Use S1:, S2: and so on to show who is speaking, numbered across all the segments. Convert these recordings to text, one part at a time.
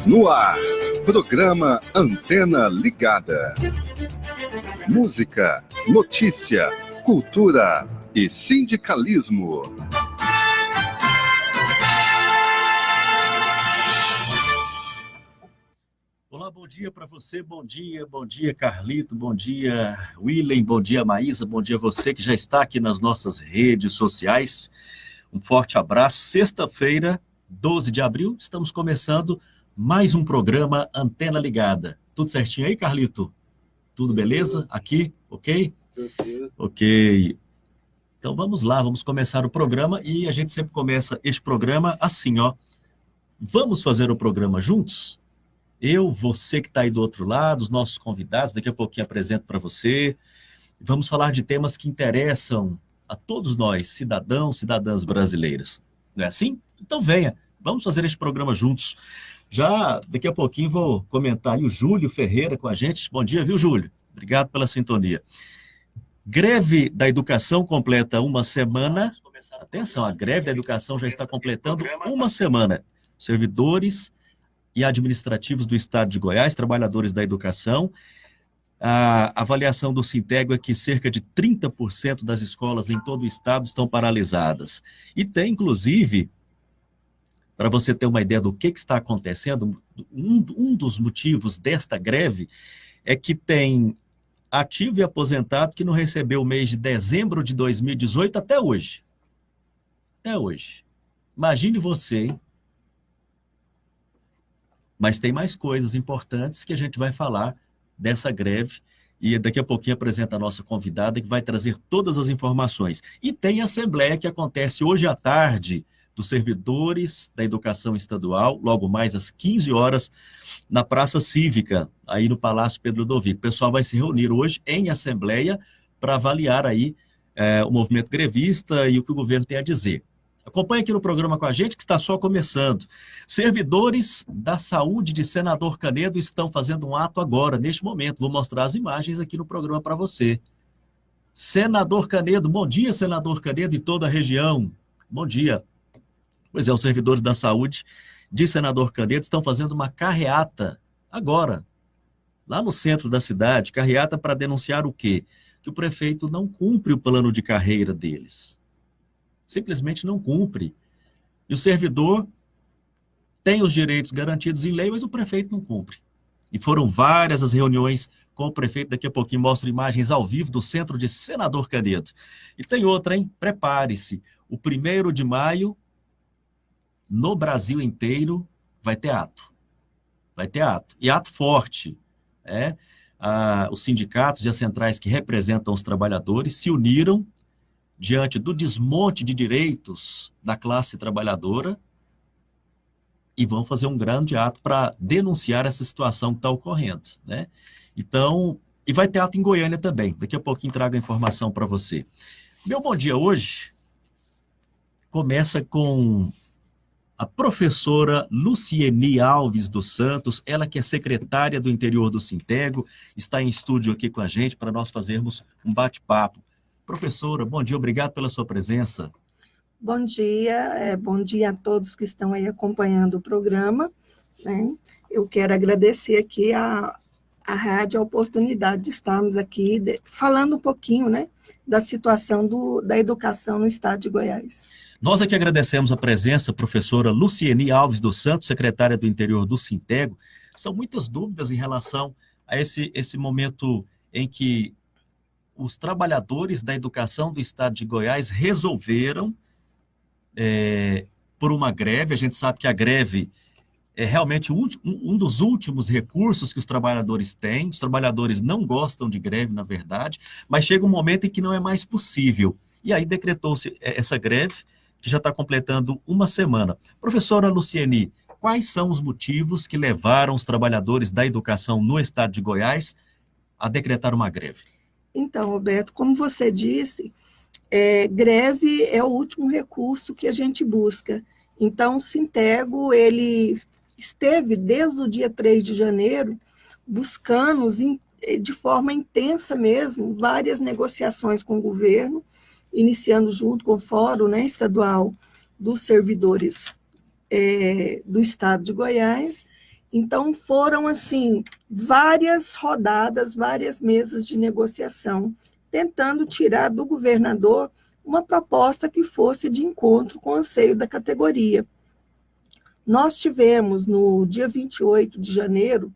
S1: No ar, programa Antena Ligada. Música, notícia, cultura e sindicalismo.
S2: Olá, bom dia para você, bom dia Carlito, bom dia Willen, bom dia Maísa, bom dia você que já está aqui nas nossas redes sociais. Um forte abraço. Sexta-feira, 12 de abril, estamos começando mais um programa Antena Ligada. Tudo certinho aí, Carlito? Tudo beleza? Aqui? Ok? Ok. Então vamos lá, vamos começar o programa e a gente sempre começa este programa assim, ó. Vamos fazer o programa juntos? Eu, você que está aí do outro lado, os nossos convidados, daqui a pouquinho apresento para você. Vamos falar de temas que interessam a todos nós, cidadãos, cidadãs brasileiras. Não é assim? Então venha, vamos fazer este programa juntos. Já daqui a pouquinho vou comentar aí o Júlio Ferreira com a gente. Bom dia, viu, Júlio? Obrigado pela sintonia. Greve da educação completa uma semana. Atenção, a greve da educação já está completando uma semana. Servidores e administrativos do Estado de Goiás, trabalhadores da educação. A avaliação do Sintego é que cerca de 30% das escolas em todo o estado estão paralisadas. E tem, inclusive, para você ter uma ideia do que está acontecendo, um dos motivos desta greve é que tem ativo e aposentado que não recebeu o mês de dezembro de 2018 até hoje. Até hoje. Imagine você, hein? Mas tem mais coisas importantes que a gente vai falar dessa greve e daqui a pouquinho apresenta a nossa convidada que vai trazer todas as informações. E tem a assembleia que acontece hoje à tarde dos servidores da educação estadual, logo mais às 15 horas, na Praça Cívica, aí no Palácio Pedro Ludovico. O pessoal vai se reunir hoje em assembleia para avaliar aí o movimento grevista e o que o governo tem a dizer. Acompanhe aqui no programa com a gente, que está só começando. Servidores da saúde de Senador Canedo estão fazendo um ato agora, neste momento. Vou mostrar as imagens aqui no programa para você. Senador Canedo, bom dia, Senador Canedo e toda a região. Bom dia. Pois é, os servidores da saúde de Senador Canedo estão fazendo uma carreata agora, lá no centro da cidade. Carreata para denunciar o quê? Que o prefeito não cumpre o plano de carreira deles. Simplesmente não cumpre. E o servidor tem os direitos garantidos em lei, mas o prefeito não cumpre. E foram várias as reuniões com o prefeito. Daqui a pouquinho mostro imagens ao vivo do centro de Senador Canedo. E tem outra, hein? Prepare-se. O 1º de maio, no Brasil inteiro, vai ter ato. Vai ter ato. E ato forte. Os sindicatos e as centrais que representam os trabalhadores se uniram diante do desmonte de direitos da classe trabalhadora e vão fazer um grande ato para denunciar essa situação que está ocorrendo, né? Então, e vai ter ato em Goiânia também. Daqui a pouquinho trago a informação para você. Meu bom dia hoje começa com a professora Lucieni Alves dos Santos, ela que é secretária do interior do Sintego, está em estúdio aqui com a gente para nós fazermos um bate-papo. Professora, bom dia, obrigado pela sua presença.
S3: Bom dia a todos que estão aí acompanhando o programa, né? Eu quero agradecer aqui a rádio a oportunidade de estarmos aqui falando um pouquinho, né, da situação da educação no estado de Goiás.
S2: Nós aqui agradecemos a presença, professora Lucieni Alves dos Santos, secretária do interior do Sintego. São muitas dúvidas em relação a esse momento em que os trabalhadores da educação do estado de Goiás resolveram por uma greve. A gente sabe que a greve é realmente um dos últimos recursos que os trabalhadores têm. Os trabalhadores não gostam de greve, na verdade, mas chega um momento em que não é mais possível. E aí decretou-se essa greve, que já está completando uma semana. Professora Lucieni, quais são os motivos que levaram os trabalhadores da educação no estado de Goiás a decretar uma greve?
S3: Então, Roberto, como você disse, greve é o último recurso que a gente busca. Então, o Sintego, ele esteve desde o dia 3 de janeiro buscando, de forma intensa mesmo, várias negociações com o governo, iniciando junto com o Fórum, né, estadual dos servidores do Estado de Goiás. Então, foram, assim, várias rodadas, várias mesas de negociação, tentando tirar do governador uma proposta que fosse de encontro com o anseio da categoria. Nós tivemos, no dia 28 de janeiro,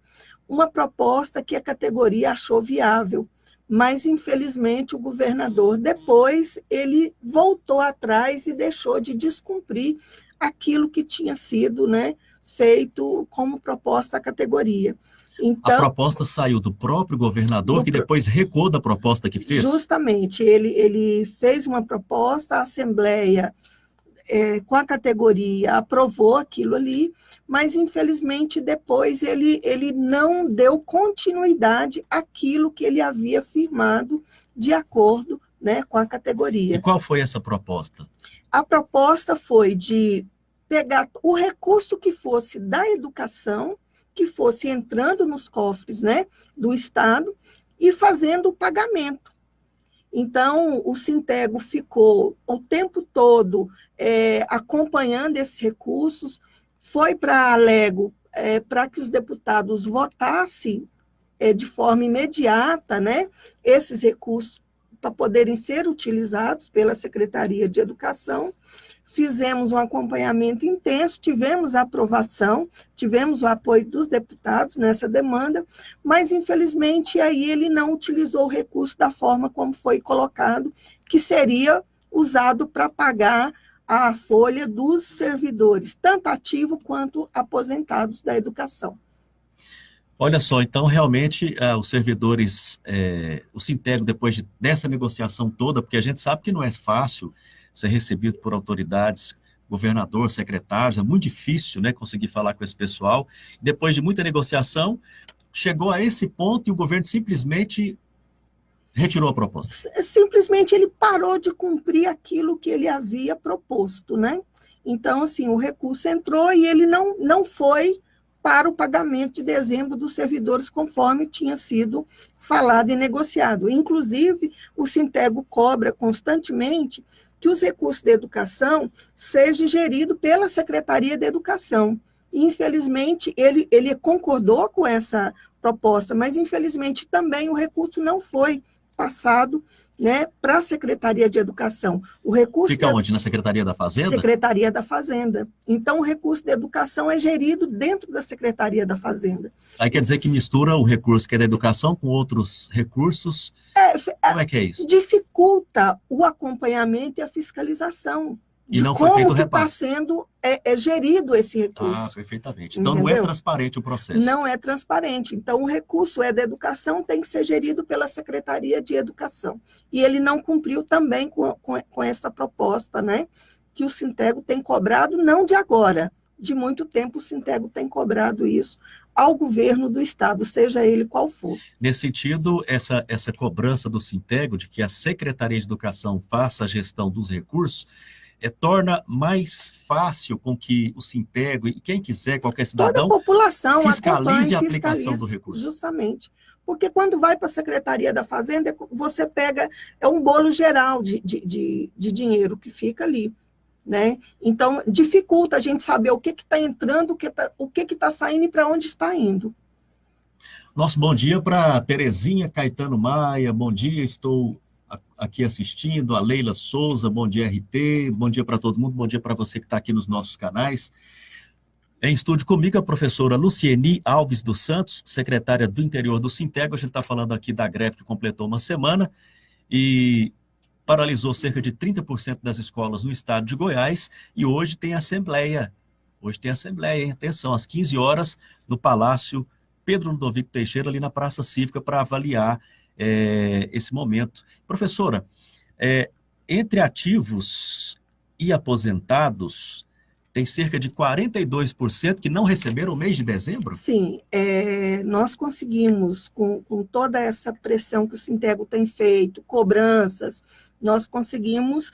S3: uma proposta que a categoria achou viável, mas, infelizmente, o governador, depois, ele voltou atrás e deixou de descumprir aquilo que tinha sido, né, feito como proposta à categoria. Então,
S2: a proposta saiu do próprio governador, que depois recuou da proposta que fez?
S3: Justamente, ele fez uma proposta, a Assembleia, com a categoria, aprovou aquilo ali, mas, infelizmente, depois ele não deu continuidade àquilo que ele havia firmado de acordo, né, com a categoria.
S2: E qual foi essa proposta?
S3: A proposta foi de pegar o recurso que fosse da educação, que fosse entrando nos cofres, né, do Estado, e fazendo o pagamento. Então, o Sintego ficou o tempo todo acompanhando esses recursos, foi para a Alego para que os deputados votassem de forma imediata, né, esses recursos para poderem ser utilizados pela Secretaria de Educação. Fizemos um acompanhamento intenso, tivemos a aprovação, tivemos o apoio dos deputados nessa demanda, mas, infelizmente, aí ele não utilizou o recurso da forma como foi colocado, que seria usado para pagar a folha dos servidores, tanto ativos quanto aposentados da educação.
S2: Olha só, então, realmente, os servidores, o Sintego, depois dessa negociação toda, porque a gente sabe que não é fácil ser recebido por autoridades, governador, secretários, é muito difícil, né, conseguir falar com esse pessoal. Depois de muita negociação, chegou a esse ponto e o governo simplesmente retirou a proposta.
S3: Simplesmente ele parou de cumprir aquilo que ele havia proposto, né? Então, assim, o recurso entrou e ele não foi para o pagamento de dezembro dos servidores, conforme tinha sido falado e negociado. Inclusive, o Sintego cobra constantemente que os recursos de educação sejam geridos pela Secretaria de Educação. E, infelizmente, ele concordou com essa proposta, mas, infelizmente, também o recurso não foi passado, né, para a Secretaria de Educação. O recurso
S2: fica onde? Na Secretaria da Fazenda?
S3: Secretaria da Fazenda. Então, o recurso de educação é gerido dentro da Secretaria da Fazenda.
S2: Aí quer dizer que mistura o recurso que é da educação com outros recursos? Como é que é isso?
S3: Dificulta o acompanhamento e a fiscalização.
S2: E não foi feito o repasse.
S3: Como está sendo gerido esse recurso.
S2: Ah, perfeitamente. Então, entendeu? Não é transparente o processo.
S3: Não é transparente. Então, o recurso da educação, tem que ser gerido pela Secretaria de Educação. E ele não cumpriu também com essa proposta, né? Que o Sintego tem cobrado, não de agora, de muito tempo o Sintego tem cobrado isso ao governo do Estado, seja ele qual for.
S2: Nesse sentido, essa cobrança do Sintego de que a Secretaria de Educação faça a gestão dos recursos, torna mais fácil com que o Sintego e quem quiser, qualquer cidadão,
S3: toda a população
S2: fiscalize a aplicação do recurso.
S3: Justamente. Porque quando vai para a Secretaria da Fazenda, você pega um bolo geral de dinheiro que fica ali. Né? Então, dificulta a gente saber o que está entrando, o que está saindo e para onde está indo.
S2: Nosso bom dia para Terezinha Caetano Maia, bom dia, estou aqui assistindo, a Leila Souza, bom dia RT, bom dia para todo mundo, bom dia para você que está aqui nos nossos canais. Em estúdio comigo a professora Lucieni Alves dos Santos, secretária do Interior do Sintego. A gente está falando aqui da greve que completou uma semana e paralisou cerca de 30% das escolas no estado de Goiás e hoje tem assembleia. Hoje tem assembleia, hein? Atenção, às 15 horas no Palácio Pedro Ludovico Teixeira, ali na Praça Cívica, para avaliar esse momento. Professora, entre ativos e aposentados, tem cerca de 42% que não receberam o mês de dezembro?
S3: Sim, nós conseguimos, com toda essa pressão que o Sintego tem feito, cobranças, nós conseguimos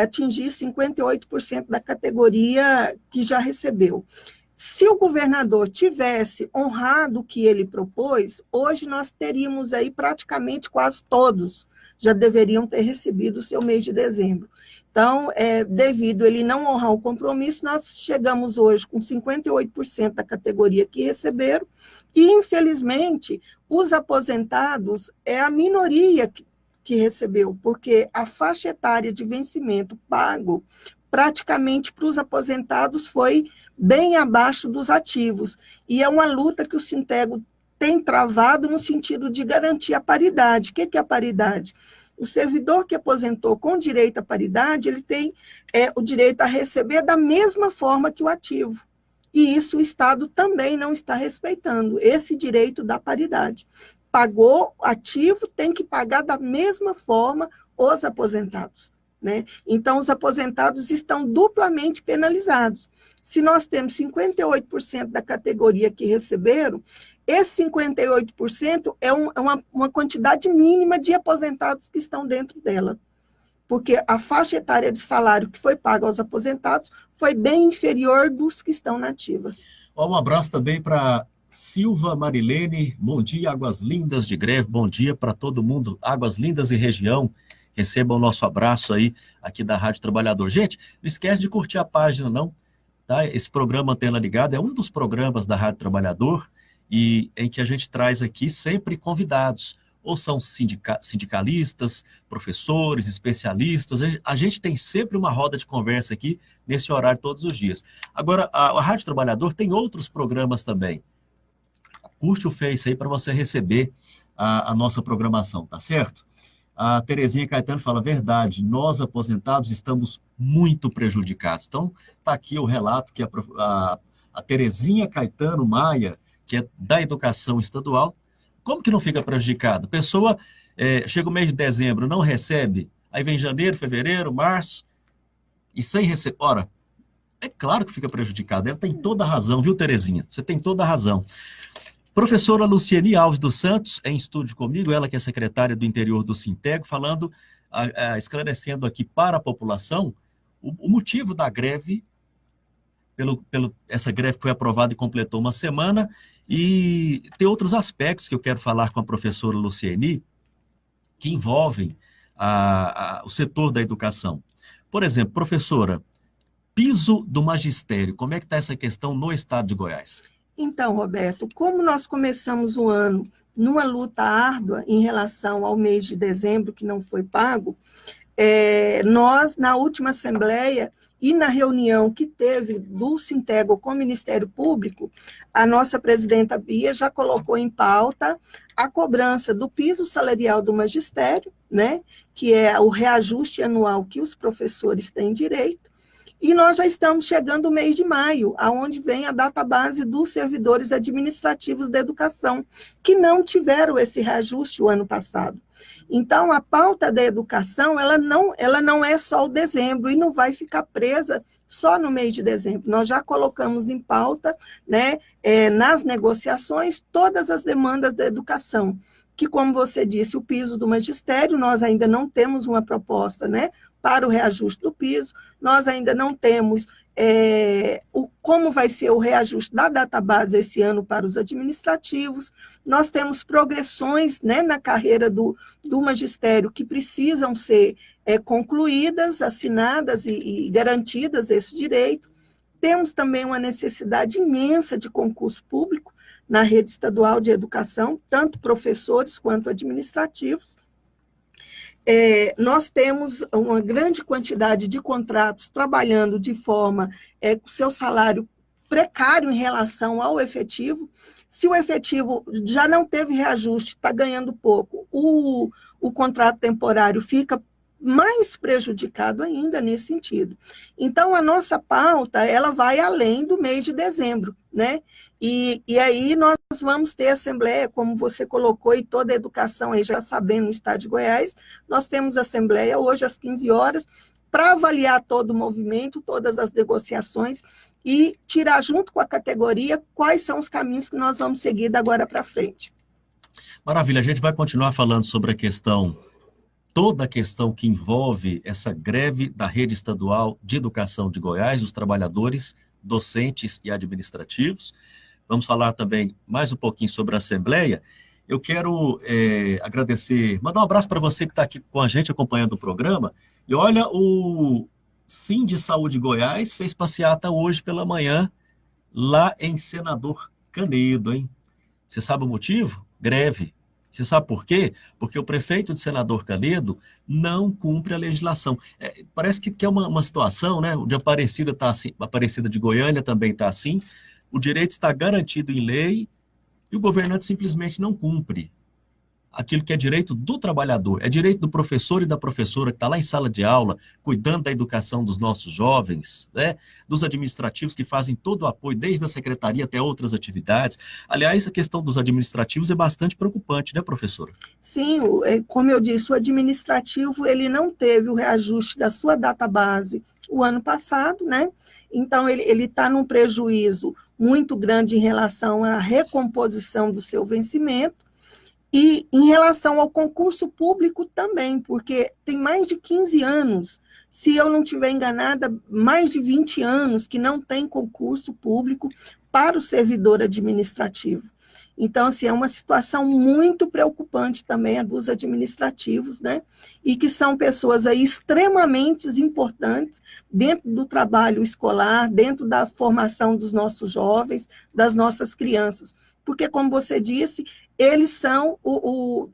S3: atingir 58% da categoria que já recebeu. Se o governador tivesse honrado o que ele propôs, hoje nós teríamos aí praticamente quase todos já deveriam ter recebido o seu mês de dezembro. Então, devido a ele não honrar o compromisso, nós chegamos hoje com 58% da categoria que receberam, e, infelizmente, os aposentados é a minoria que recebeu, porque a faixa etária de vencimento pago praticamente para os aposentados foi bem abaixo dos ativos, e é uma luta que o Sintego tem travado no sentido de garantir a paridade. O que é a paridade? O servidor que aposentou com direito à paridade, ele tem o direito a receber da mesma forma que o ativo. E isso o Estado também não está respeitando, esse direito da paridade. Pagou ativo, tem que pagar da mesma forma os aposentados, né? Então, os aposentados estão duplamente penalizados. Se nós temos 58% da categoria que receberam, esse 58% é uma quantidade mínima de aposentados que estão dentro dela, porque a faixa etária de salário que foi paga aos aposentados foi bem inferior dos que estão na ativa.
S2: Um abraço também para Silva Marilene, bom dia, Águas Lindas de Greve, bom dia para todo mundo, Águas Lindas e região, recebam o nosso abraço aí, aqui da Rádio Trabalhador. Gente, não esquece de curtir a página, não, tá? Esse programa Antena Ligada é um dos programas da Rádio Trabalhador, e em que a gente traz aqui sempre convidados, ou são sindicalistas, professores, especialistas, a gente tem sempre uma roda de conversa aqui, nesse horário todos os dias. Agora, a Rádio Trabalhador tem outros programas também. Curte o Face aí para você receber a nossa programação, tá certo? A Terezinha Caetano fala, verdade, nós aposentados estamos muito prejudicados. Então, tá aqui o relato que a Terezinha Caetano Maia, que é da educação estadual, como que não fica prejudicado? A pessoa chega o mês de dezembro, não recebe, aí vem janeiro, fevereiro, março, e sem receber. Ora, é claro que fica prejudicado, ela tem toda a razão, viu, Terezinha? Você tem toda a razão. Professora Luciene Alves dos Santos, em estúdio comigo, ela que é secretária do interior do Sintego, falando, esclarecendo aqui para a população o motivo da greve, essa greve foi aprovada e completou uma semana, e tem outros aspectos que eu quero falar com a professora Luciene, que envolvem o setor da educação. Por exemplo, professora, piso do magistério, como é que está essa questão no estado de Goiás?
S3: Então, Roberto, como nós começamos o ano numa luta árdua em relação ao mês de dezembro, que não foi pago, nós, na última Assembleia, e na reunião que teve do Sintego com o Ministério Público, a nossa presidenta Bia já colocou em pauta a cobrança do piso salarial do magistério, né, que é o reajuste anual que os professores têm direito, e nós já estamos chegando no mês de maio, aonde vem a database dos servidores administrativos da educação, que não tiveram esse reajuste o ano passado. Então, a pauta da educação, ela não é só o dezembro, e não vai ficar presa só no mês de dezembro. Nós já colocamos em pauta, né, nas negociações, todas as demandas da educação, que, como você disse, o piso do magistério, nós ainda não temos uma proposta, né, para o reajuste do piso, nós ainda não temos como vai ser o reajuste da database esse ano para os administrativos, nós temos progressões, né, na carreira do magistério que precisam ser concluídas, assinadas e garantidas esse direito, temos também uma necessidade imensa de concurso público na rede estadual de educação, tanto professores quanto administrativos. Nós temos uma grande quantidade de contratos trabalhando de forma com seu salário precário em relação ao efetivo. Se o efetivo já não teve reajuste, está ganhando pouco, o contrato temporário fica mais prejudicado ainda nesse sentido. Então, a nossa pauta, ela vai além do mês de dezembro, né? E aí nós vamos ter assembleia, como você colocou, e toda a educação aí já sabendo no estado de Goiás, nós temos assembleia hoje às 15 horas, para avaliar todo o movimento, todas as negociações, e tirar junto com a categoria quais são os caminhos que nós vamos seguir da agora para frente.
S2: Maravilha, a gente vai continuar falando sobre a questão, toda a questão que envolve essa greve da rede estadual de educação de Goiás, dos trabalhadores, docentes e administrativos. Vamos falar também mais um pouquinho sobre a Assembleia. Eu quero agradecer, mandar um abraço para você que está aqui com a gente acompanhando o programa. E olha, o Sim de Saúde Goiás fez passeata hoje pela manhã, lá em Senador Canedo, hein? Você sabe o motivo? Greve. Você sabe por quê? Porque o prefeito de Senador Canedo não cumpre a legislação. Parece que é uma situação, né? O de Aparecida está assim, Aparecida de Goiânia também está assim. O direito está garantido em lei e o governante simplesmente não cumpre aquilo que é direito do trabalhador, é direito do professor e da professora que está lá em sala de aula, cuidando da educação dos nossos jovens, né? Dos administrativos que fazem todo o apoio, desde a secretaria até outras atividades. Aliás, a questão dos administrativos é bastante preocupante, né, professora?
S3: Sim, como eu disse, o administrativo ele não teve o reajuste da sua database o ano passado, né? Então, ele está num prejuízo muito grande em relação à recomposição do seu vencimento. E em relação ao concurso público também, porque tem mais de 15 anos, se eu não estiver enganada, mais de 20 anos que não tem concurso público para o servidor administrativo. Então, assim, é uma situação muito preocupante também a dos administrativos, né? E que são pessoas aí extremamente importantes dentro do trabalho escolar, dentro da formação dos nossos jovens, das nossas crianças. Porque, como você disse, eles são o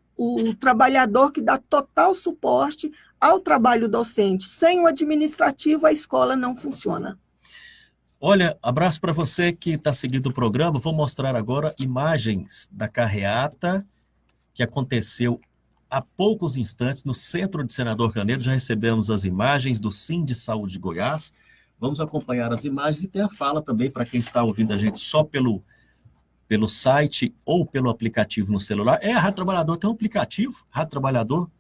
S3: trabalhador que dá total suporte ao trabalho docente. Sem o administrativo, a escola não funciona.
S2: Olha, abraço para você que está seguindo o programa. Vou mostrar agora imagens da carreata que aconteceu há poucos instantes no centro de Senador Canedo. Já recebemos as imagens do Sim de Saúde de Goiás. Vamos acompanhar as imagens e ter a fala também para quem está ouvindo a gente só pelo site ou pelo aplicativo no celular. A Rádio Trabalhador tem um aplicativo, Rádio Trabalhador.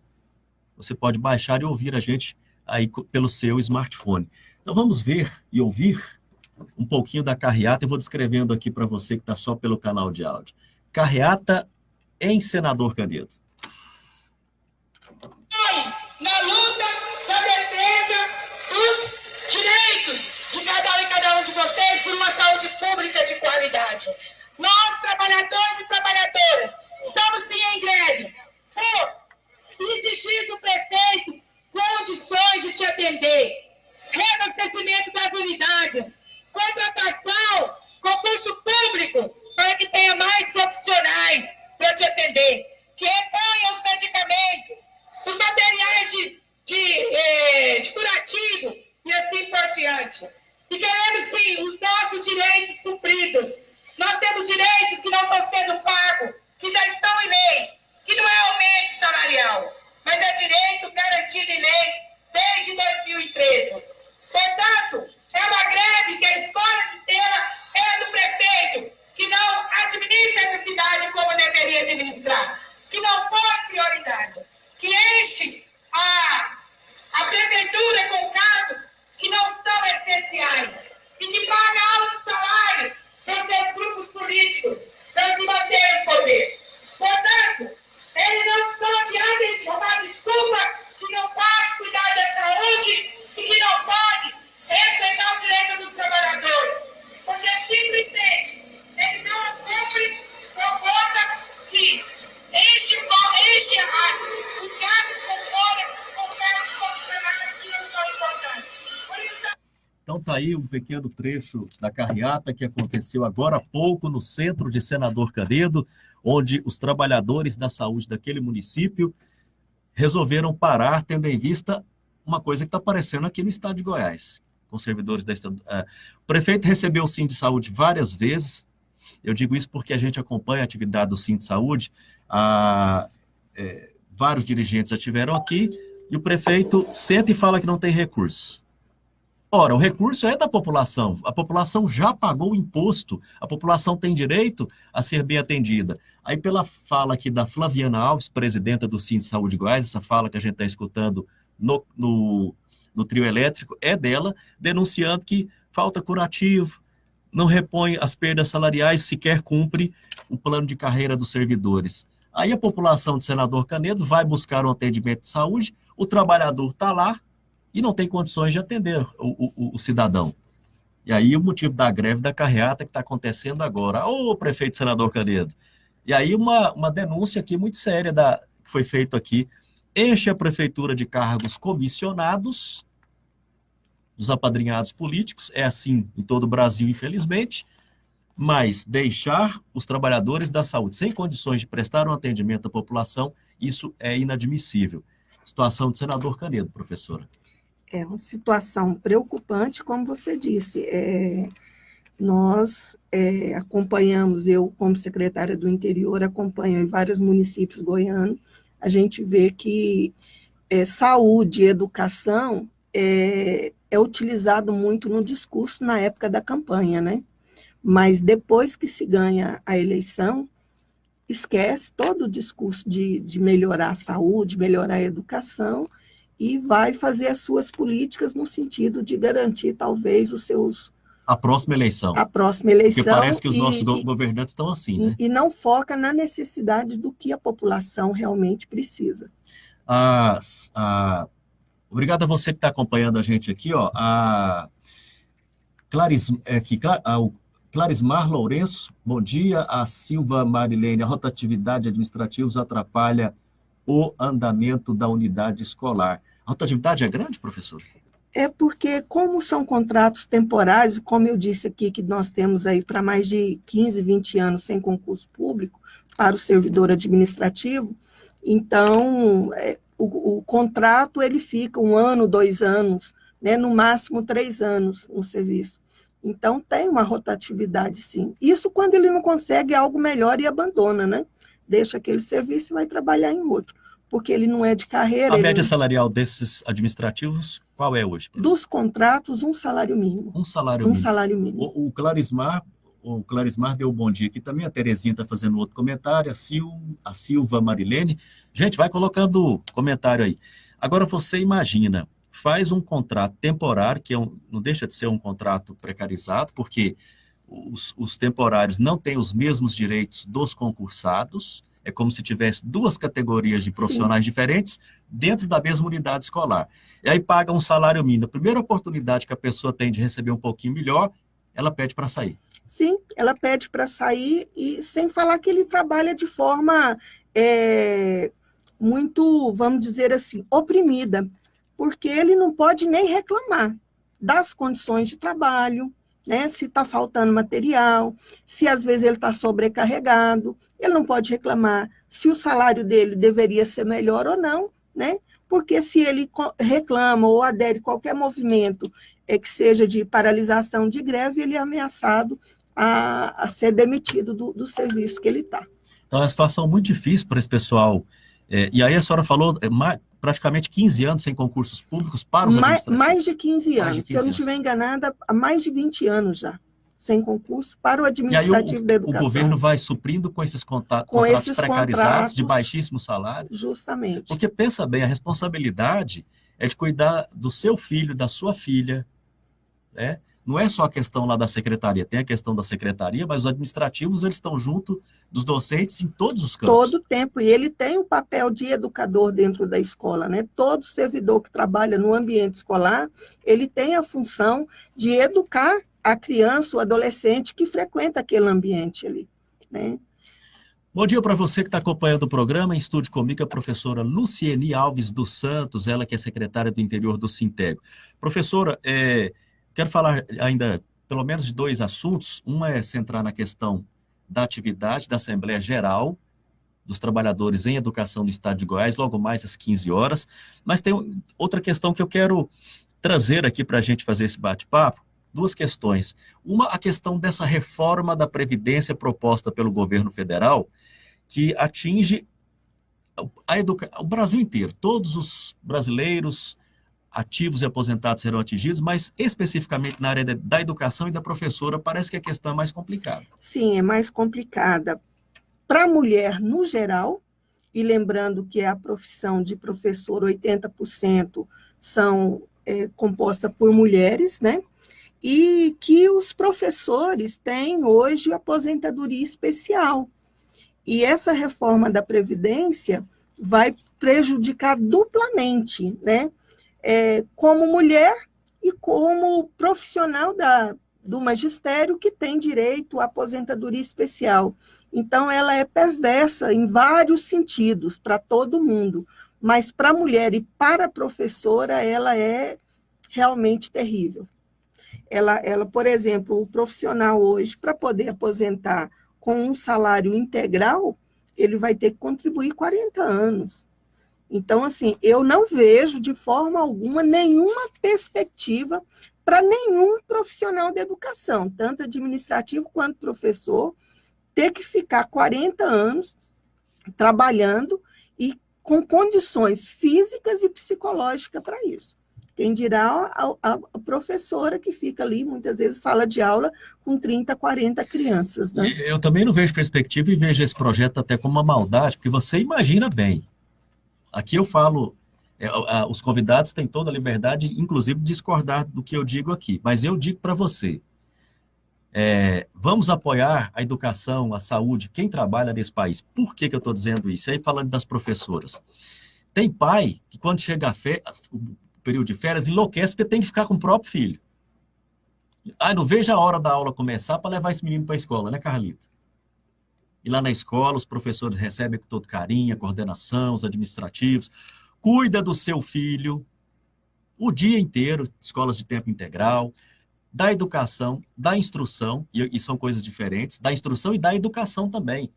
S2: Você pode baixar e ouvir a gente aí pelo seu smartphone. Então vamos ver e ouvir um pouquinho da carreata. Eu vou descrevendo aqui para você que está só pelo canal de áudio. Carreata em Senador Canedo.
S4: Na luta da defesa dos direitos de cada um de vocês por uma saúde pública de qualidade. Nós, trabalhadores e trabalhadoras, estamos sim em greve por exigir do prefeito condições de te atender, reabastecimento das unidades, contratação, concurso público, para que tenha mais profissionais para te atender, que reponha os medicamentos, os materiais de curativo e assim por diante. E queremos sim os nossos direitos cumpridos. Nós temos direitos que não estão sendo pagos, que já estão em lei, que não é aumento salarial, mas é direito garantido em lei desde 2013. Portanto, é uma greve que a escola de terra é do prefeito, que não administra essa cidade como deveria administrar, que não põe prioridade, que enche a prefeitura com cargos que não são essenciais e que paga altos salários para seus grupos políticos, para se manter no poder. Portanto, ele não adianta ele te roubar desculpa que não pode cuidar da saúde e que não pode respeitar os direitos dos trabalhadores. Porque simplesmente ele não cumpre por conta que enche os gases com fora com cargos profissionais que não são importantes. Por isso,
S2: então tá aí um pequeno trecho da carreata que aconteceu agora há pouco no centro de Senador Canedo, onde os trabalhadores da saúde daquele município resolveram parar, tendo em vista uma coisa que está aparecendo aqui no estado de Goiás, com servidores da estado. O prefeito recebeu o Sim de Saúde várias vezes. Eu digo isso porque a gente acompanha a atividade do Sim de Saúde. Vários dirigentes já estiveram aqui e o prefeito senta e fala que não tem recurso. Ora, o recurso é da população, a população já pagou o imposto, a população tem direito a ser bem atendida. Aí pela fala aqui da Flaviana Alves, presidenta do Sim de Saúde de Goiás, essa fala que a gente está escutando no trio elétrico, é dela, denunciando que falta curativo, não repõe as perdas salariais, sequer cumpre o plano de carreira dos servidores. Aí a população de Senador Canedo vai buscar um atendimento de saúde, o trabalhador está lá, e não tem condições de atender o cidadão. E aí o motivo da greve da carreata que está acontecendo agora. Ô, prefeito Senador Canedo, E aí uma denúncia aqui muito séria que foi feita aqui. Enche a prefeitura de cargos comissionados dos apadrinhados políticos, é assim em todo o Brasil, infelizmente, mas deixar os trabalhadores da saúde sem condições de prestar um atendimento à população, isso é inadmissível. Situação do senador Canedo, professora.
S3: É uma situação preocupante, como você disse. Nós acompanhamos, eu como secretária do interior, acompanho em vários municípios goianos, a gente vê que saúde e educação é utilizado muito no discurso na época da campanha, né? Mas depois que se ganha a eleição, esquece todo o discurso de melhorar a saúde, melhorar a educação, e vai fazer as suas políticas no sentido de garantir, talvez,
S2: a próxima eleição.
S3: A próxima eleição.
S2: Porque parece que os nossos governantes estão assim, né?
S3: E não foca na necessidade do que a população realmente precisa.
S2: Obrigado a você que está acompanhando a gente aqui, ó. O Clarismar Lourenço, bom dia. A Silva Marilene, a rotatividade administrativa atrapalha o andamento da unidade escolar. A rotatividade é grande, professor?
S3: É porque, como são contratos temporários, como eu disse aqui, que nós temos aí para mais de 15, 20 anos sem concurso público para o servidor administrativo, então o contrato ele fica 1 ano, 2 anos, né, no máximo 3 anos no serviço. Então, tem uma rotatividade, sim. Isso quando ele não consegue algo melhor e abandona, né? Deixa aquele serviço e vai trabalhar em outro, porque ele não é de carreira.
S2: A média salarial desses administrativos, qual é hoje, professor?
S3: Dos contratos, um salário mínimo.
S2: Um salário mínimo.
S3: Um salário mínimo.
S2: O Clarismar deu um bom dia aqui também, a Terezinha está fazendo outro comentário, a Silva Marilene. Gente, vai colocando comentário aí. Agora você imagina, faz um contrato temporário, que não deixa de ser um contrato precarizado, porque os temporários não têm os mesmos direitos dos concursados, é como se tivesse 2 categorias de profissionais Sim. diferentes dentro da mesma unidade escolar. E aí paga um salário mínimo. A primeira oportunidade que a pessoa tem de receber um pouquinho melhor, ela pede para sair.
S3: Sim, ela pede para sair, e sem falar que ele trabalha de forma muito, vamos dizer assim, oprimida, porque ele não pode nem reclamar das condições de trabalho, né? Se está faltando material, se às vezes ele está sobrecarregado, ele não pode reclamar se o salário dele deveria ser melhor ou não, né? Porque se ele reclama ou adere a qualquer movimento que seja de paralisação de greve, ele é ameaçado a ser demitido do serviço que ele está.
S2: Então é uma situação muito difícil para esse pessoal. E aí a senhora falou praticamente 15 anos sem concursos públicos para os administrativos.
S3: Mais de 15 anos. Se eu não estiver enganada, há mais de 20 anos já, sem concurso para o administrativo da educação.
S2: O governo vai suprindo com esses contratos precarizados de baixíssimo salário?
S3: Justamente.
S2: Porque pensa bem, a responsabilidade é de cuidar do seu filho, da sua filha, né? Não é só a questão lá da secretaria, tem a questão da secretaria, mas os administrativos, eles estão junto dos docentes em todos os campos.
S3: Todo o tempo, e ele tem o papel de educador dentro da escola, né? Todo servidor que trabalha no ambiente escolar, ele tem a função de educar a criança, o adolescente que frequenta aquele ambiente ali, né?
S2: Bom dia para você que está acompanhando o programa. Em estúdio comigo a professora Luciene Alves dos Santos, ela que é secretária do interior do Sintego. Professora, quero falar ainda, pelo menos, de 2 assuntos. Um é centrar na questão da atividade da Assembleia Geral dos Trabalhadores em Educação do Estado de Goiás, logo mais às 15 horas. Mas tem outra questão que eu quero trazer aqui para a gente fazer esse bate-papo. 2 questões. Uma, a questão dessa reforma da Previdência proposta pelo governo federal, que atinge o Brasil inteiro. Todos os brasileiros ativos e aposentados serão atingidos, mas especificamente na área da educação e da professora, parece que a questão é mais complicada.
S3: Sim, é mais complicada para a mulher no geral, e lembrando que a profissão de professor, 80% são composta por mulheres, né? E que os professores têm hoje aposentadoria especial. E essa reforma da Previdência vai prejudicar duplamente, né? Como mulher e como profissional da do magistério que tem direito à aposentadoria especial. Então, ela é perversa em vários sentidos, para todo mundo. Mas para a mulher e para a professora, ela é realmente terrível. Ela, por exemplo, o profissional hoje, para poder aposentar com um salário integral, ele vai ter que contribuir 40 anos. Então, assim, eu não vejo de forma alguma nenhuma perspectiva para nenhum profissional da educação, tanto administrativo quanto professor, ter que ficar 40 anos trabalhando e com condições físicas e psicológicas para isso. Quem dirá a professora que fica ali, muitas vezes, sala de aula com 30, 40 crianças. Né?
S2: Eu também não vejo perspectiva e vejo esse projeto até como uma maldade, porque você imagina bem. Aqui eu falo, os convidados têm toda a liberdade, inclusive, de discordar do que eu digo aqui, mas eu digo para você, vamos apoiar a educação, a saúde, quem trabalha nesse país. Por que eu estou dizendo isso? Aí falando das professoras. Tem pai que quando chega o período de férias enlouquece porque tem que ficar com o próprio filho. Não vejo a hora da aula começar para levar esse menino para a escola, né, Carlita? E lá na escola os professores recebem com todo carinho, a coordenação, os administrativos, cuida do seu filho o dia inteiro, escolas de tempo integral, da educação, da instrução, e são coisas diferentes, da instrução e da educação também.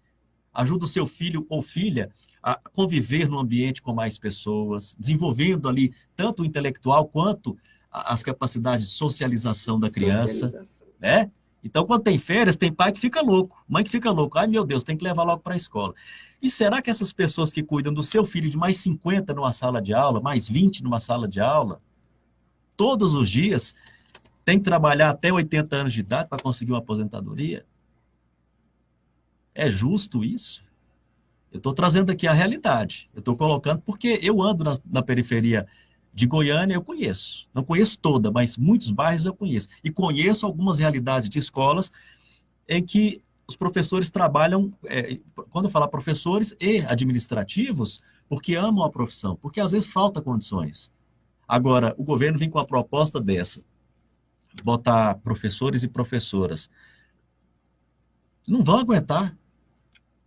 S2: Ajuda o seu filho ou filha a conviver no ambiente com mais pessoas, desenvolvendo ali tanto o intelectual quanto as capacidades de socialização da criança. Né? Então, quando tem férias, tem pai que fica louco, mãe que fica louco. Ai, meu Deus, tem que levar logo para a escola. E será que essas pessoas que cuidam do seu filho de mais 50 numa sala de aula, mais 20 numa sala de aula, todos os dias, tem que trabalhar até 80 anos de idade para conseguir uma aposentadoria? É justo isso? Eu estou trazendo aqui a realidade. Eu estou colocando porque eu ando na periferia de Goiânia, eu conheço. Não conheço toda, mas muitos bairros eu conheço. E conheço algumas realidades de escolas em que os professores trabalham, quando eu falar professores e administrativos, porque amam a profissão, porque às vezes falta condições. Agora, o governo vem com uma proposta dessa, botar professores e professoras. Não vão aguentar.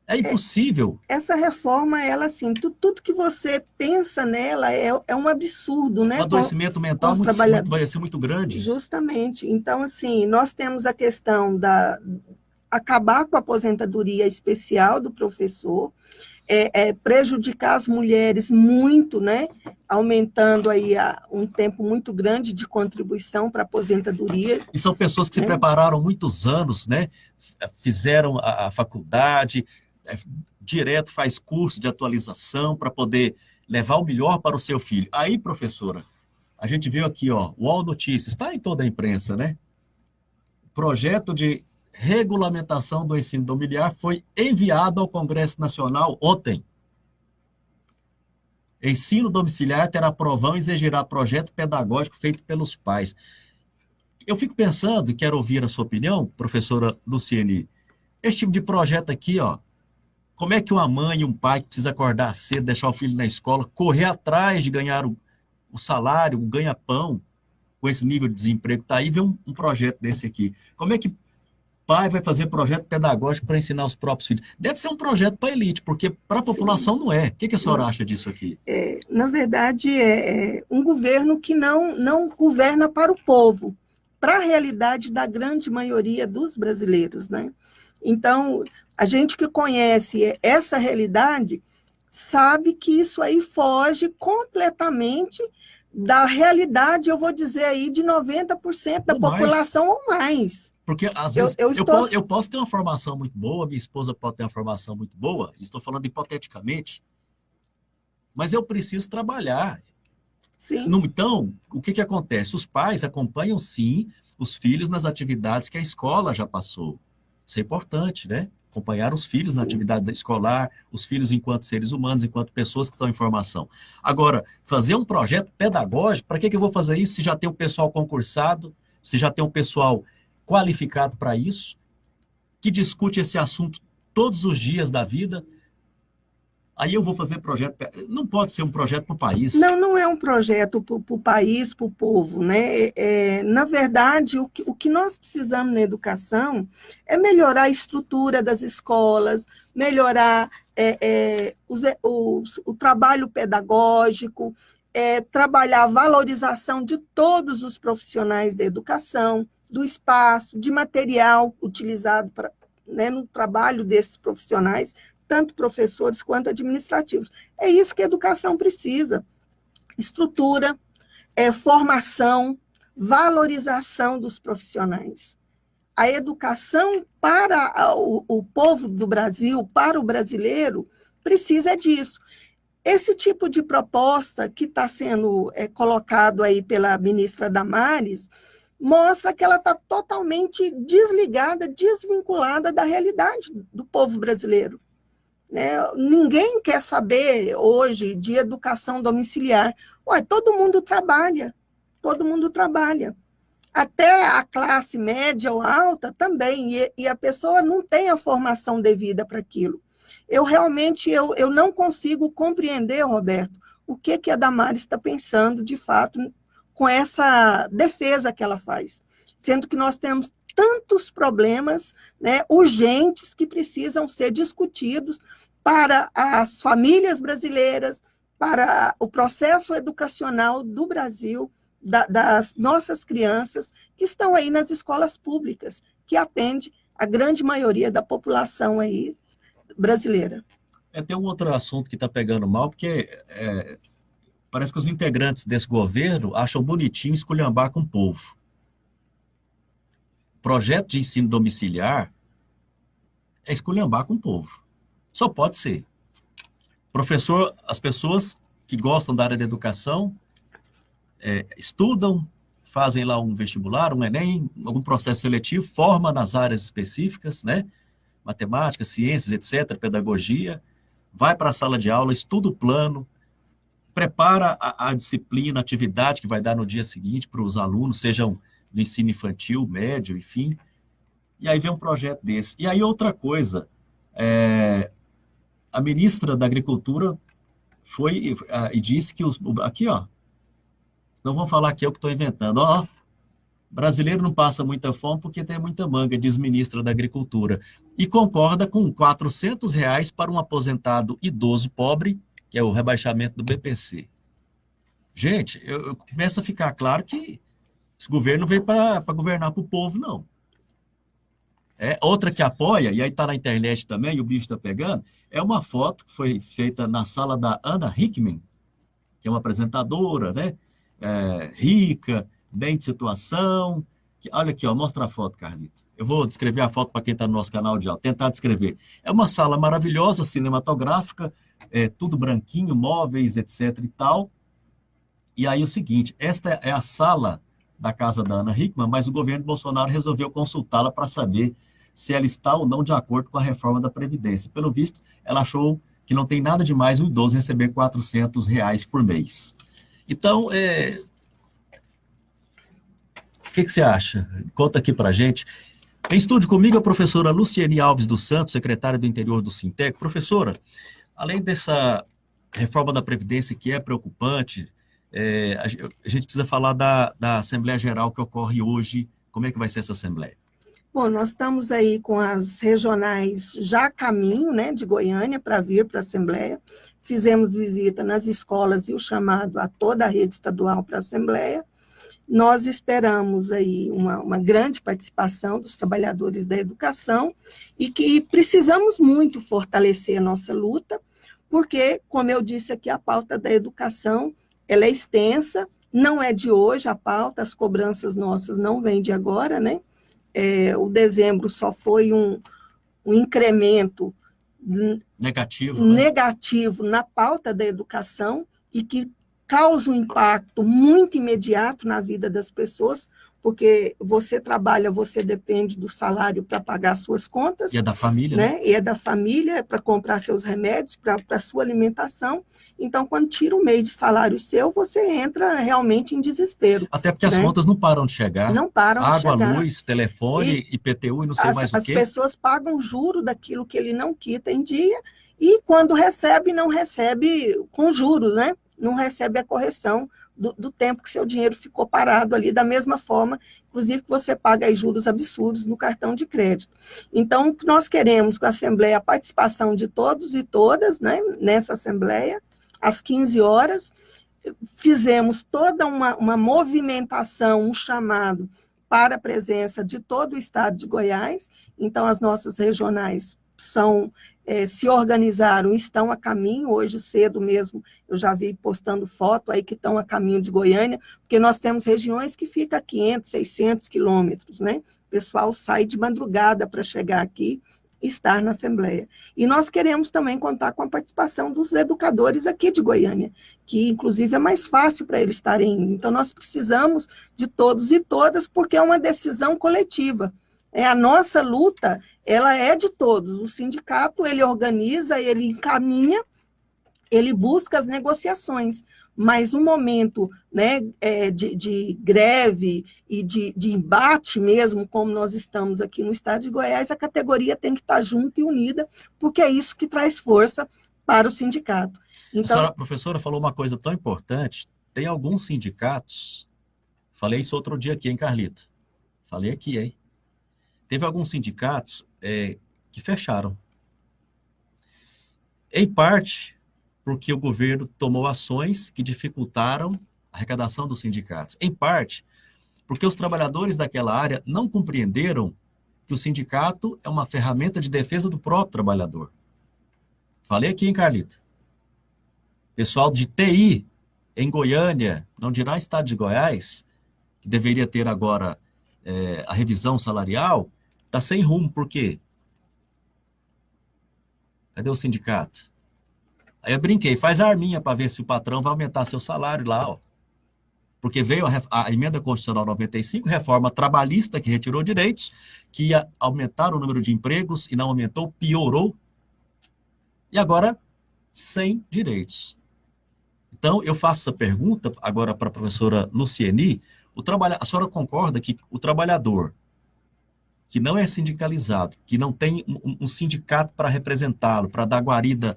S2: É impossível.
S3: Essa reforma, ela assim, tudo que você pensa nela é um absurdo, né?
S2: O adoecimento mental vai ser muito grande.
S3: Justamente. Então, assim, nós temos a questão acabar com a aposentadoria especial do professor, prejudicar as mulheres muito, né? Aumentando aí um tempo muito grande de contribuição para a aposentadoria.
S2: E são pessoas que se prepararam muitos anos, né? Fizeram a faculdade, direto faz curso de atualização para poder levar o melhor para o seu filho. Aí, professora, a gente viu aqui, ó, o UOL Notícias, está em toda a imprensa, né? Projeto de regulamentação do ensino domiciliar foi enviado ao Congresso Nacional ontem. Ensino domiciliar terá provão e exigirá projeto pedagógico feito pelos pais. Eu fico pensando, e quero ouvir a sua opinião, professora Luciene, esse tipo de projeto aqui, ó, como é que uma mãe e um pai precisa acordar cedo, deixar o filho na escola, correr atrás de ganhar o salário, o ganha-pão, com esse nível de desemprego que está aí, ver um projeto desse aqui. Como é que pai vai fazer projeto pedagógico para ensinar os próprios filhos? Deve ser um projeto para a elite, porque para a população não é. O que a senhora acha disso aqui?
S3: Na verdade, é um governo que não governa para o povo, para a realidade da grande maioria dos brasileiros, né? Então, a gente que conhece essa realidade sabe que isso aí foge completamente da realidade, eu vou dizer aí, de 90% da população ou mais.
S2: Porque, às vezes, eu posso ter uma formação muito boa, minha esposa pode ter uma formação muito boa, estou falando hipoteticamente, mas eu preciso trabalhar.
S3: Sim.
S2: Então, o que acontece? Os pais acompanham, sim, os filhos nas atividades que a escola já passou. Isso é importante, né? Acompanhar os filhos na atividade escolar, os filhos enquanto seres humanos, enquanto pessoas que estão em formação. Agora, fazer um projeto pedagógico, para que eu vou fazer isso se já tem um pessoal concursado, se já tem um pessoal qualificado para isso, que discute esse assunto todos os dias da vida? Aí eu vou fazer projeto. Não pode ser um projeto para o país.
S3: Não, não é um projeto para o país, para o povo, né? Na verdade, o que nós precisamos na educação é melhorar a estrutura das escolas, melhorar o trabalho pedagógico, trabalhar a valorização de todos os profissionais da educação, do espaço, de material utilizado no trabalho desses profissionais, tanto professores quanto administrativos. É isso que a educação precisa. Estrutura, formação, valorização dos profissionais. A educação para o povo do Brasil, para o brasileiro, precisa disso. Esse tipo de proposta que está sendo colocado aí pela ministra Damares mostra que ela está totalmente desligada, desvinculada da realidade do povo brasileiro. Ninguém quer saber hoje de educação domiciliar. Todo mundo trabalha, Até a classe média ou alta também, e a pessoa não tem a formação devida para aquilo. Eu não consigo compreender, Roberto, o que a Damares está pensando, de fato, com essa defesa que ela faz, sendo que nós temos tantos problemas, urgentes que precisam ser discutidos para as famílias brasileiras, para o processo educacional do Brasil, das nossas crianças que estão aí nas escolas públicas, que atende a grande maioria da população aí brasileira.
S2: Tem um outro assunto que está pegando mal, porque parece que os integrantes desse governo acham bonitinho esculhambar com o povo. Projeto de ensino domiciliar é esculhambar com o povo. Só pode ser. Professor, as pessoas que gostam da área da educação estudam, fazem lá um vestibular, um Enem, algum processo seletivo, forma nas áreas específicas, né? Matemática, ciências, etc., pedagogia, vai para a sala de aula, estuda o plano, prepara a disciplina, a atividade que vai dar no dia seguinte para os alunos, sejam do ensino infantil, médio, enfim. E aí vem um projeto desse. E aí outra coisa, a ministra da Agricultura foi e disse que aqui, não vão falar que eu que estou inventando, brasileiro não passa muita fome porque tem muita manga, diz ministra da Agricultura, e concorda com R$400 para um aposentado idoso pobre, que é o rebaixamento do BPC. Gente, eu começo a ficar claro que esse governo veio para governar para o povo, não. Outra que apoia, e aí está na internet também, e o bicho está pegando, é uma foto que foi feita na sala da Ana Hickman, que é uma apresentadora, né? Rica, bem de situação. Olha aqui, mostra a foto, Carlito. Eu vou descrever a foto para quem está no nosso canal de aula, tentar descrever. É uma sala maravilhosa, cinematográfica, tudo branquinho, móveis, etc. e tal. E aí o seguinte, esta é a sala da casa da Ana Hickman, mas o governo Bolsonaro resolveu consultá-la para saber se ela está ou não de acordo com a reforma da Previdência. Pelo visto, ela achou que não tem nada de mais um idoso receber R$400 por mês. Então, o que você acha? Conta aqui para a gente. Em estúdio comigo a professora Luciene Alves dos Santos, secretária do Interior do Sintec. Professora, além dessa reforma da Previdência que é preocupante, a gente precisa falar da Assembleia Geral que ocorre hoje. Como é que vai ser essa Assembleia?
S3: Bom, nós estamos aí com as regionais já a caminho, de Goiânia para vir para a Assembleia. Fizemos visita nas escolas e o chamado a toda a rede estadual para a Assembleia. Nós esperamos aí uma grande participação dos trabalhadores da educação e que precisamos muito fortalecer a nossa luta, porque, como eu disse aqui, a pauta da educação ela é extensa, não é de hoje a pauta, as cobranças nossas não vêm de agora, o dezembro só foi um incremento negativo na pauta da educação e que causa um impacto muito imediato na vida das pessoas, porque você trabalha, você depende do salário para pagar suas contas.
S2: E é da família,
S3: né? E é da família, para comprar seus remédios, para a sua alimentação. Então, quando tira um mês de salário seu, você entra realmente em desespero.
S2: Até porque as
S3: né?
S2: contas não param de chegar.
S3: Não param de
S2: Água,
S3: chegar.
S2: luz, telefone, IPTU e não sei mais o quê.
S3: As pessoas pagam juro daquilo que ele não quita em dia, e quando recebe, não recebe com juros, né? Não recebe a correção do tempo que seu dinheiro ficou parado ali, da mesma forma, inclusive que você paga aí juros absurdos no cartão de crédito. Então, o que nós queremos com a Assembleia, a participação de todos e todas, né, nessa Assembleia, às 15 horas, fizemos toda uma movimentação, um chamado para a presença de todo o estado de Goiás. Então, as nossas regionais se organizaram, estão a caminho, hoje cedo mesmo, eu já vi postando foto aí que estão a caminho de Goiânia, porque nós temos regiões que ficam a 500, 600 quilômetros, né? O pessoal sai de madrugada para chegar aqui e estar na Assembleia. E nós queremos também contar com a participação dos educadores aqui de Goiânia, que inclusive é mais fácil para eles estarem indo. Então, nós precisamos de todos e todas, porque é uma decisão coletiva. A nossa luta, ela é de todos. O sindicato, ele organiza, ele encaminha, ele busca as negociações, mas um momento, né, de greve e de embate mesmo, como nós estamos aqui no estado de Goiás, a categoria tem que estar junta e unida, porque é isso que traz força para o sindicato. Então,
S2: A professora falou uma coisa tão importante, tem alguns sindicatos, falei isso outro dia aqui, hein, Carlito? Falei aqui, hein? Teve alguns sindicatos que fecharam. Em parte, porque o governo tomou ações que dificultaram a arrecadação dos sindicatos. Em parte, porque os trabalhadores daquela área não compreenderam que o sindicato é uma ferramenta de defesa do próprio trabalhador. Falei aqui, hein, Carlito? Pessoal de TI em Goiânia, não dirá estado de Goiás, que deveria ter agora a revisão salarial, está sem rumo. Por quê? Cadê o sindicato? Aí eu brinquei, faz a arminha para ver se o patrão vai aumentar seu salário lá, ó. Porque veio a emenda constitucional 95, reforma trabalhista, que retirou direitos, que ia aumentar o número de empregos e não aumentou, piorou. E agora, sem direitos. Então, eu faço essa pergunta agora para a professora Lucieni. A senhora concorda que o trabalhador que não é sindicalizado, que não tem um sindicato para representá-lo, para dar guarida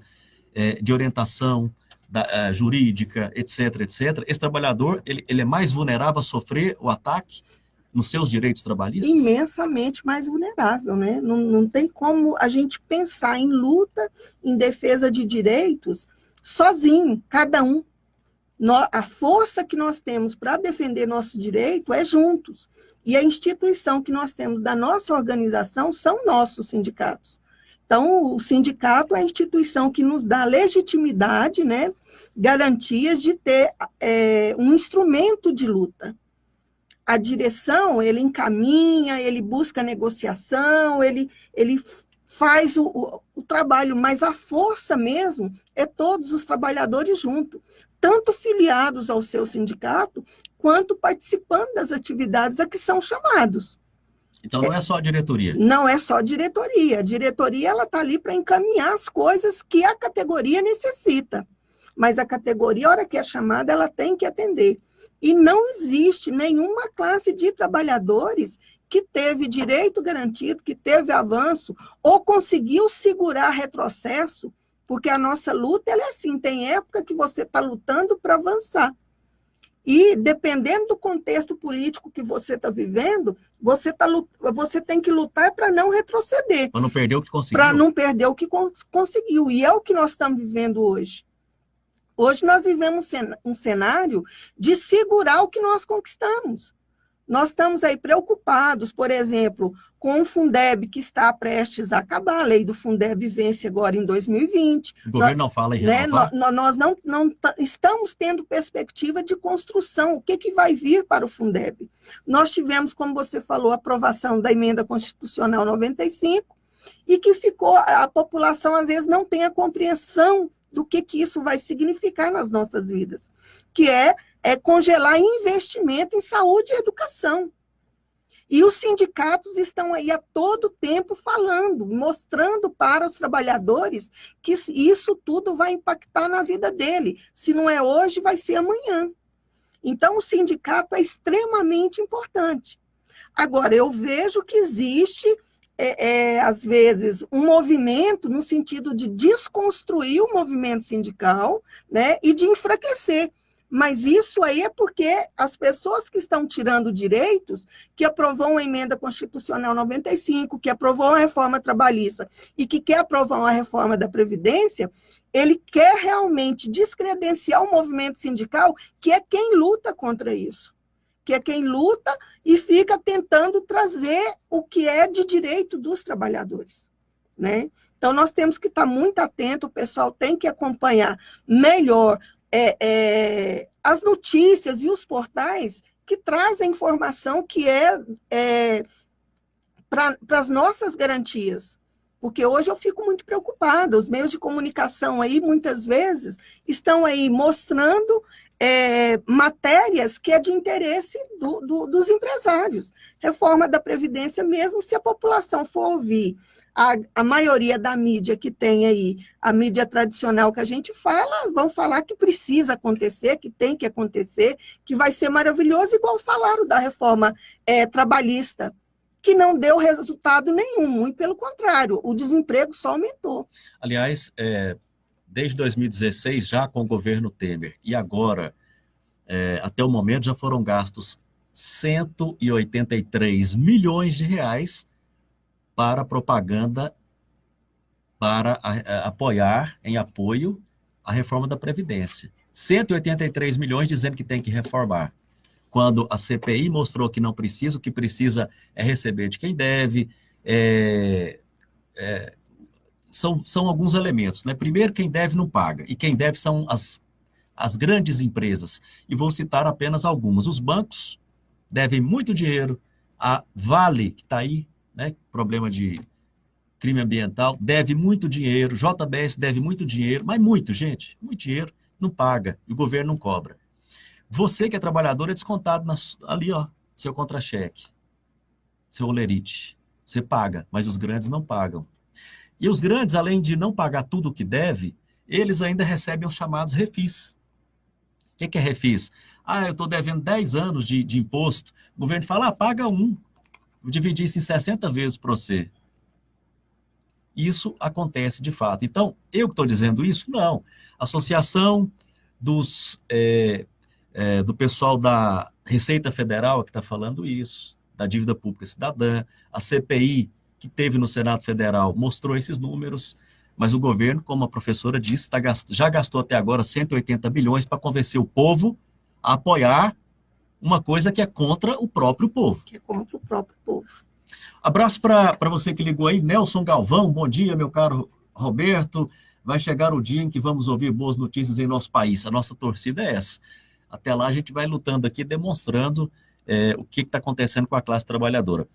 S2: de orientação jurídica, etc., etc., esse trabalhador ele é mais vulnerável a sofrer o ataque nos seus direitos trabalhistas?
S3: Imensamente mais vulnerável, né? Não tem como a gente pensar em luta, em defesa de direitos, sozinho, cada um. A força que nós temos para defender nosso direito é juntos. E a instituição que nós temos da nossa organização são nossos sindicatos. Então, o sindicato é a instituição que nos dá legitimidade, né, garantias de ter um instrumento de luta. A direção, ele encaminha, ele busca negociação, ele faz o trabalho, mas a força mesmo é todos os trabalhadores juntos, tanto filiados ao seu sindicato, quanto participando das atividades a que são chamados.
S2: Então, não é só a diretoria?
S3: Não é só a diretoria. A diretoria está ali para encaminhar as coisas que a categoria necessita. Mas a categoria, a hora que é chamada, ela tem que atender. E não existe nenhuma classe de trabalhadores que teve direito garantido, que teve avanço, ou conseguiu segurar retrocesso, porque a nossa luta ela é assim, tem época que você está lutando para avançar. E, dependendo do contexto político que você está vivendo, você tem que lutar para não retroceder.
S2: Para não perder o que conseguiu.
S3: Para não perder o que conseguiu. E é o que nós estamos vivendo hoje. Hoje nós vivemos um cenário de segurar o que nós conquistamos. Nós estamos aí preocupados, por exemplo, com o Fundeb, que está prestes a acabar. A lei do Fundeb vence agora em 2020.
S2: O governo não fala em renovar?
S3: Nós não estamos tendo perspectiva de construção. O que vai vir para o Fundeb? Nós tivemos, como você falou, a aprovação da emenda constitucional 95, e que a população, às vezes, não tem a compreensão do que isso vai significar nas nossas vidas, que é congelar investimento em saúde e educação. E os sindicatos estão aí a todo tempo falando, mostrando para os trabalhadores que isso tudo vai impactar na vida dele. Se não é hoje, vai ser amanhã. Então, o sindicato é extremamente importante. Agora, eu vejo que existe, às vezes, um movimento no sentido de desconstruir o movimento sindical, né, e de enfraquecer. Mas isso aí é porque as pessoas que estão tirando direitos, que aprovou a emenda constitucional 95, que aprovou a reforma trabalhista e que quer aprovar uma reforma da Previdência, ele quer realmente descredenciar o movimento sindical, que é quem luta contra isso, que é quem luta e fica tentando trazer o que é de direito dos trabalhadores, né? Então, nós temos que estar muito atento, o pessoal tem que acompanhar melhor as notícias e os portais que trazem informação que para as nossas garantias. Porque hoje eu fico muito preocupada, os meios de comunicação aí, muitas vezes, estão aí mostrando matérias que é de interesse dos empresários. Reforma da Previdência, mesmo se a população for ouvir a maioria da mídia que tem aí, a mídia tradicional que a gente fala, vão falar que precisa acontecer, que tem que acontecer, que vai ser maravilhoso, igual falaram da reforma trabalhista, que não deu resultado nenhum, muito pelo contrário, o desemprego só aumentou.
S2: Aliás, desde 2016, já com o governo Temer, e agora, até o momento, já foram gastos 183 milhões de reais para propaganda, para apoiar, em apoio, a reforma da Previdência. 183 milhões dizendo que tem que reformar. Quando a CPI mostrou que não precisa, o que precisa é receber de quem deve. São alguns elementos, né? Primeiro, quem deve não paga, e quem deve são as grandes empresas. E vou citar apenas algumas. Os bancos devem muito dinheiro, a Vale, que está aí, né? Problema de crime ambiental, deve muito dinheiro, JBS deve muito dinheiro, mas muito, gente, muito dinheiro, não paga, e o governo não cobra. Você que é trabalhador é descontado ali, ó, seu contra-cheque, seu olerite, você paga, mas os grandes não pagam. E os grandes, além de não pagar tudo o que deve, eles ainda recebem os chamados refis. O que é refis? Eu estou devendo 10 anos de imposto, o governo fala, paga um. Vou dividir isso em 60 vezes para você. Isso acontece de fato. Então, eu que estou dizendo isso? Não. Associação do pessoal da Receita Federal que está falando isso, da dívida pública cidadã, a CPI que teve no Senado Federal mostrou esses números, mas o governo, como a professora disse, já gastou até agora 180 bilhões para convencer o povo a apoiar uma coisa que é contra o próprio povo.
S3: Que é contra o próprio povo.
S2: Abraço para você que ligou aí, Nelson Galvão, bom dia, meu caro Roberto. Vai chegar o dia em que vamos ouvir boas notícias em nosso país. A nossa torcida é essa. Até lá a gente vai lutando aqui, demonstrando o que está acontecendo com a classe trabalhadora.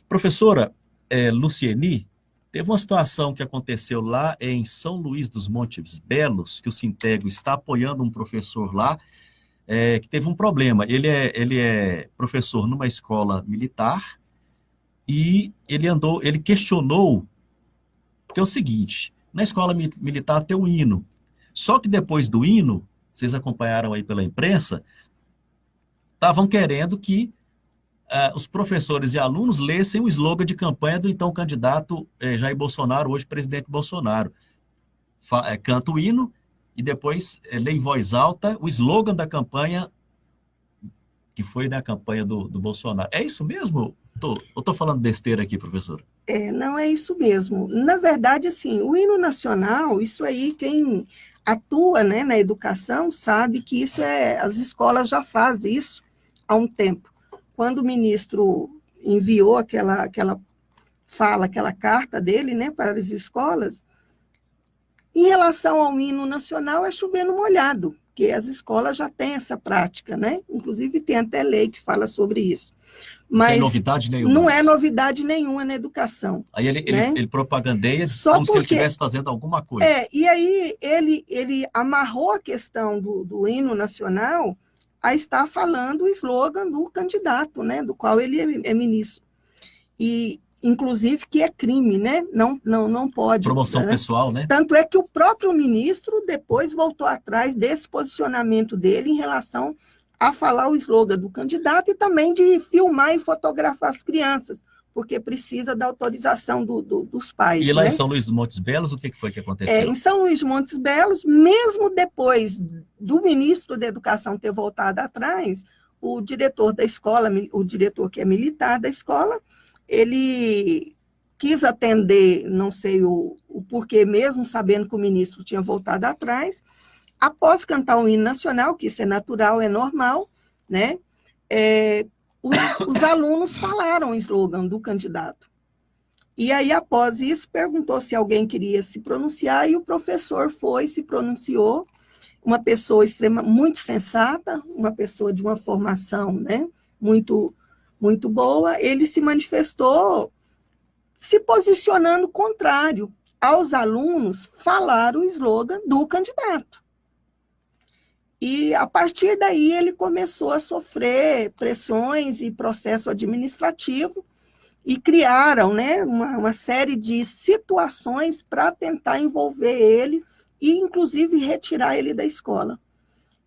S2: Professora Lucieni, teve uma situação que aconteceu lá em São Luís dos Montes Belos, que o Sintego está apoiando um professor lá, que teve um problema. Ele é professor numa escola militar e ele questionou, porque é o seguinte, na escola militar tem um hino, só que depois do hino, vocês acompanharam aí pela imprensa, estavam querendo que os professores e alunos lessem o slogan de campanha do então candidato Jair Bolsonaro, hoje presidente Bolsonaro. Canta o hino e depois lê em voz alta o slogan da campanha, que foi na campanha do Bolsonaro. É isso mesmo? Eu estou falando besteira aqui, professora?
S3: Não é isso mesmo. Na verdade, assim, o hino nacional, isso aí, quem atua, né, na educação sabe que isso as escolas já fazem isso há um tempo. Quando o ministro enviou aquela carta dele, né, para as escolas, em relação ao hino nacional, é chover no molhado, porque as escolas já têm essa prática, né? Inclusive tem até lei que fala sobre isso. Mas
S2: não é novidade nenhuma.
S3: Não é novidade nenhuma na educação.
S2: Aí ele propagandeia
S3: só
S2: como se ele estivesse fazendo alguma coisa.
S3: E aí ele amarrou a questão do hino nacional a estar falando o slogan do candidato, né, do qual ele é ministro. E, inclusive, que é crime, né? Não pode.
S2: Promoção,
S3: né?
S2: pessoal, né?
S3: Tanto é que o próprio ministro depois voltou atrás desse posicionamento dele em relação a falar o slogan do candidato e também de filmar e fotografar as crianças, porque precisa da autorização dos pais.
S2: E lá,
S3: né?
S2: em São Luís dos Montes Belos, o que foi que aconteceu?
S3: Em São Luís dos Montes Belos, mesmo depois do ministro da Educação ter voltado atrás, o diretor da escola, o diretor que é militar da escola, ele quis atender, não sei o porquê, mesmo sabendo que o ministro tinha voltado atrás, após cantar o hino nacional, que isso é natural, é normal, né? Os alunos falaram o slogan do candidato. E aí, após isso, perguntou se alguém queria se pronunciar, e o professor se pronunciou, uma pessoa muito sensata, uma pessoa de uma formação, né, muito, muito boa. Ele se manifestou se posicionando contrário aos alunos falar o slogan do candidato. E, a partir daí, ele começou a sofrer pressões e processo administrativo, e criaram, né, uma série de situações para tentar envolver ele e, inclusive, retirar ele da escola.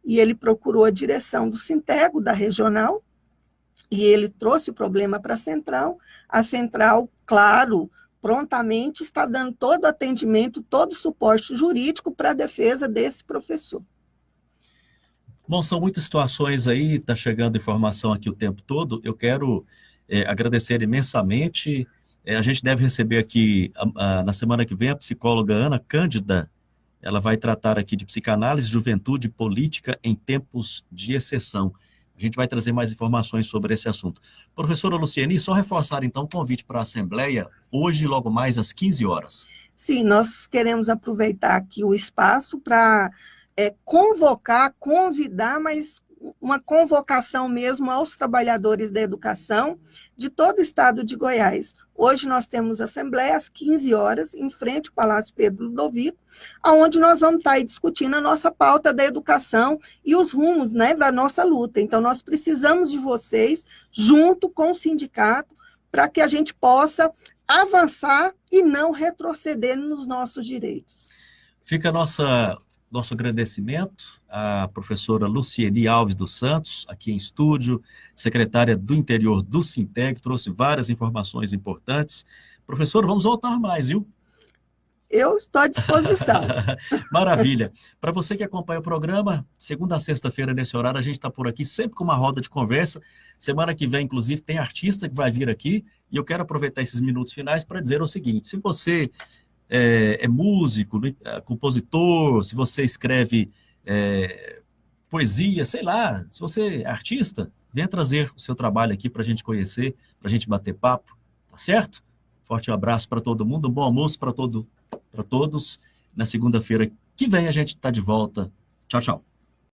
S3: E ele procurou a direção do Sintego, da regional, e ele trouxe o problema para a central. A central, claro, prontamente está dando todo o atendimento, todo o suporte jurídico para a defesa desse professor.
S2: Bom, são muitas situações aí, está chegando informação aqui o tempo todo. Eu quero agradecer imensamente. A gente deve receber aqui, na semana que vem, a psicóloga Ana Cândida. Ela vai tratar aqui de psicanálise, juventude e política em tempos de exceção. A gente vai trazer mais informações sobre esse assunto. Professora Lucieni, só reforçar então o convite para a Assembleia, hoje, logo mais às 15 horas.
S3: Sim, nós queremos aproveitar aqui o espaço para convocar, convidar, mas uma convocação mesmo aos trabalhadores da educação de todo o estado de Goiás. Hoje nós temos assembleia às 15 horas, em frente ao Palácio Pedro Ludovico, onde nós vamos estar aí discutindo a nossa pauta da educação e os rumos, né, da nossa luta. Então, nós precisamos de vocês, junto com o sindicato, para que a gente possa avançar e não retroceder nos nossos direitos.
S2: Fica nosso agradecimento à professora Lucieni Alves dos Santos, aqui em estúdio, secretária do Interior do Sinteg, trouxe várias informações importantes. Professor, vamos voltar mais, viu?
S3: Eu estou à disposição.
S2: Maravilha. Para você que acompanha o programa, segunda a sexta-feira, nesse horário, a gente está por aqui, sempre com uma roda de conversa. Semana que vem, inclusive, tem artista que vai vir aqui, e eu quero aproveitar esses minutos finais para dizer o seguinte: se você é músico, compositor, se você escreve poesia, sei lá, se você é artista, venha trazer o seu trabalho aqui para a gente conhecer, para a gente bater papo, tá certo? Forte abraço para todo mundo, um bom almoço para todos. Na segunda-feira que vem a gente está de volta. Tchau, tchau.